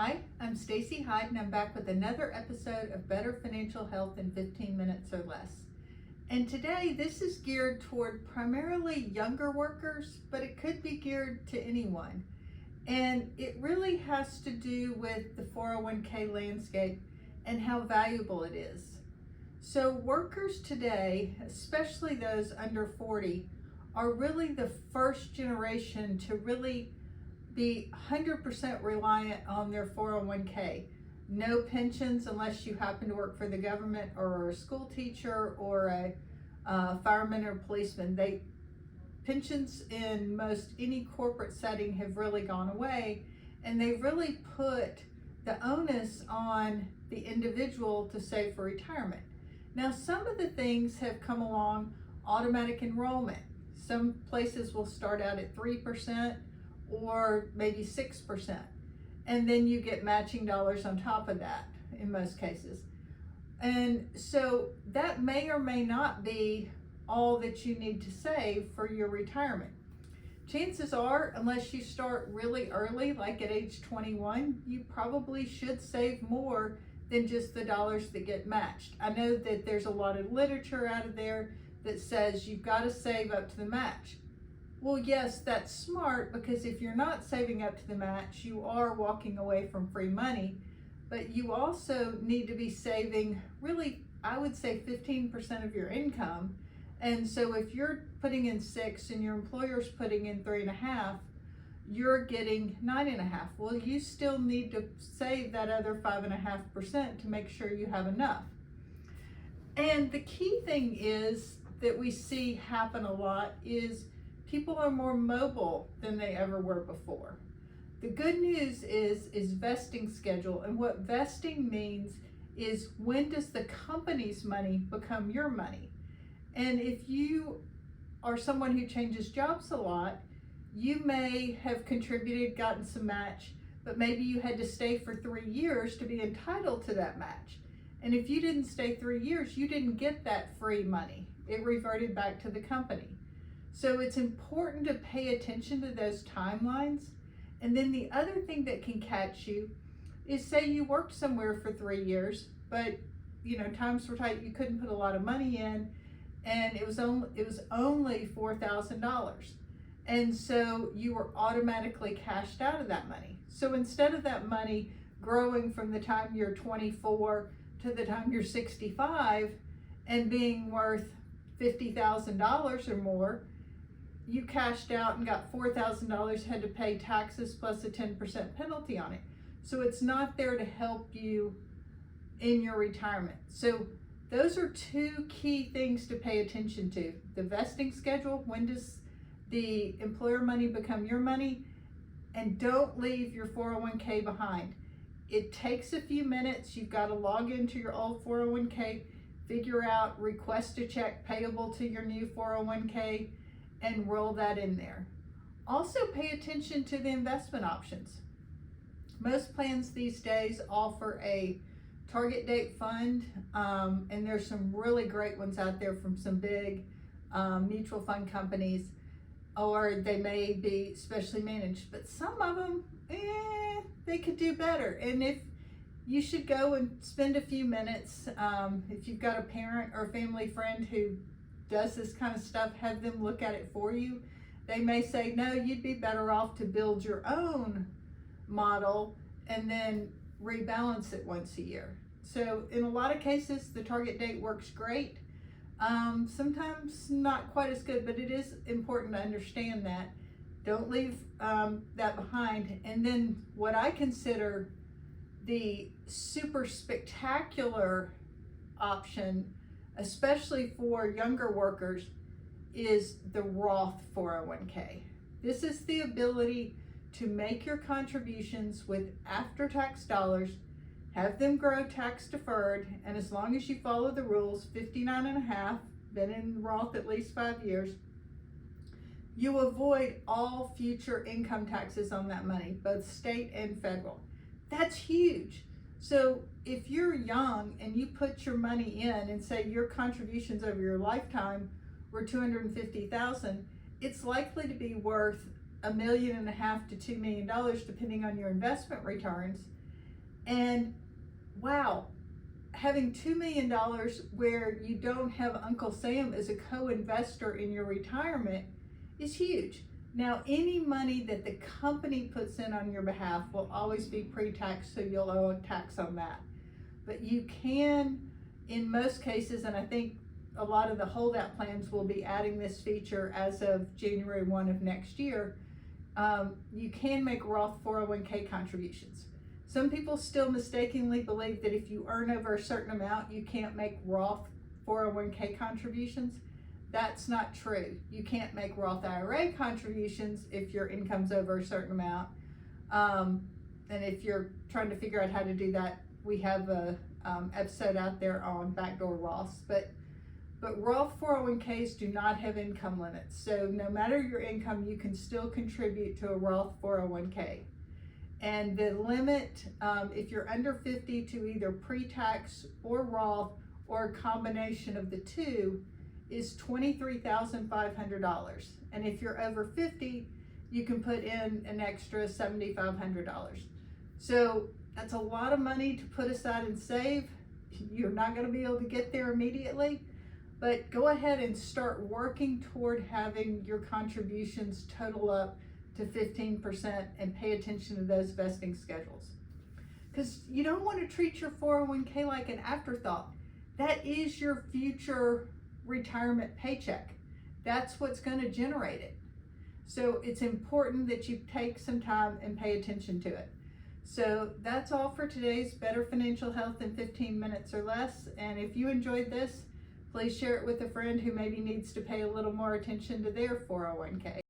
Hi, I'm Stacy Hyde and I'm back with another episode of Better Financial Health in 15 minutes or less. And today this is geared toward primarily younger workers, but it could be geared to anyone. And it really has to do with the 401k landscape and how valuable it is. So workers today, especially those under 40, are really the first generation to really be 100% reliant on their 401k. No pensions unless you happen to work for the government or are a school teacher or a fireman or policeman. Pensions in most any corporate setting have really gone away, and they really put the onus on the individual to save for retirement. Now, some of the things have come along. Automatic enrollment. Some places will start out at 3%. Or maybe 6%. And then you get matching dollars on top of that in most cases. And so that may or may not be all that you need to save for your retirement. Chances are, unless you start really early, like at age 21, you probably should save more than just the dollars that get matched. I know that there's a lot of literature out of there that says you've got to save up to the match. Well, yes, that's smart, because if you're not saving up to the match, you are walking away from free money, but you also need to be saving really, I would say 15% of your income. And so if you're putting in 6 and your employer's putting in 3.5, you're getting 9.5. Well, you still need to save that other 5.5% to make sure you have enough. And the key thing is that we see happen a lot is people are more mobile than they ever were before. The good news is vesting schedule. And what vesting means is, when does the company's money become your money? And if you are someone who changes jobs a lot, you may have contributed, gotten some match, but maybe you had to stay for 3 years to be entitled to that match. And if you didn't stay 3 years, you didn't get that free money. It reverted back to the company. So it's important to pay attention to those timelines. And then the other thing that can catch you is, say you worked somewhere for 3 years, but times were tight, you couldn't put a lot of money in, and it was only $4,000. And so you were automatically cashed out of that money. So instead of that money growing from the time you're 24 to the time you're 65 and being worth $50,000 or more, you cashed out and got $4,000, had to pay taxes plus a 10% penalty on it. So it's not there to help you in your retirement. So those are 2 key things to pay attention to. The vesting schedule, when does the employer money become your money? And don't leave your 401k behind. It takes a few minutes. You've got to log into your old 401k, figure out, request a check payable to your new 401k, and roll that in there. Also pay attention to the investment options. Most plans these days offer a target date fund, and there's some really great ones out there from some big mutual fund companies, or they may be specially managed, but some of them, they could do better. And if you should go and spend a few minutes, if you've got a parent or a family friend who does this kind of stuff, have them look at it for you. They may say, no, you'd be better off to build your own model and then rebalance it once a year. So in a lot of cases, the target date works great. Sometimes not quite as good, but it is important to understand that. Don't leave that behind. And then what I consider the super spectacular option, especially for younger workers, is the Roth 401k. This is the ability to make your contributions with after-tax dollars, have them grow tax deferred, and as long as you follow the rules, 59.5, been in Roth at least 5 years, you avoid all future income taxes on that money, both state and federal. That's huge. So if you're young and you put your money in and say your contributions over your lifetime were $250,000, it's likely to be worth $1.5 million to $2 million depending on your investment returns. And wow, having $2 million where you don't have Uncle Sam as a co-investor in your retirement is huge. Now, any money that the company puts in on your behalf will always be pre-tax, so you'll owe tax on that. But you can, in most cases, and I think a lot of the holdout plans will be adding this feature as of January 1 of next year, you can make Roth 401k contributions. Some people still mistakenly believe that if you earn over a certain amount, you can't make Roth 401k contributions. That's not true. You can't make Roth IRA contributions if your income's over a certain amount. And if you're trying to figure out how to do that, we have a episode out there on backdoor Roths. But Roth 401ks do not have income limits. So no matter your income, you can still contribute to a Roth 401k. And the limit, if you're under 50, to either pre-tax or Roth or a combination of the two, is $23,500. And if you're over 50, you can put in an extra $7,500. So that's a lot of money to put aside and save. You're not going to be able to get there immediately, but go ahead and start working toward having your contributions total up to 15% and pay attention to those vesting schedules. Because you don't want to treat your 401k like an afterthought. That is your future retirement paycheck. That's what's going to generate it. So it's important that you take some time and pay attention to it. So that's all for today's Better Financial Health in 15 minutes or less. And if you enjoyed this, please share it with a friend who maybe needs to pay a little more attention to their 401k.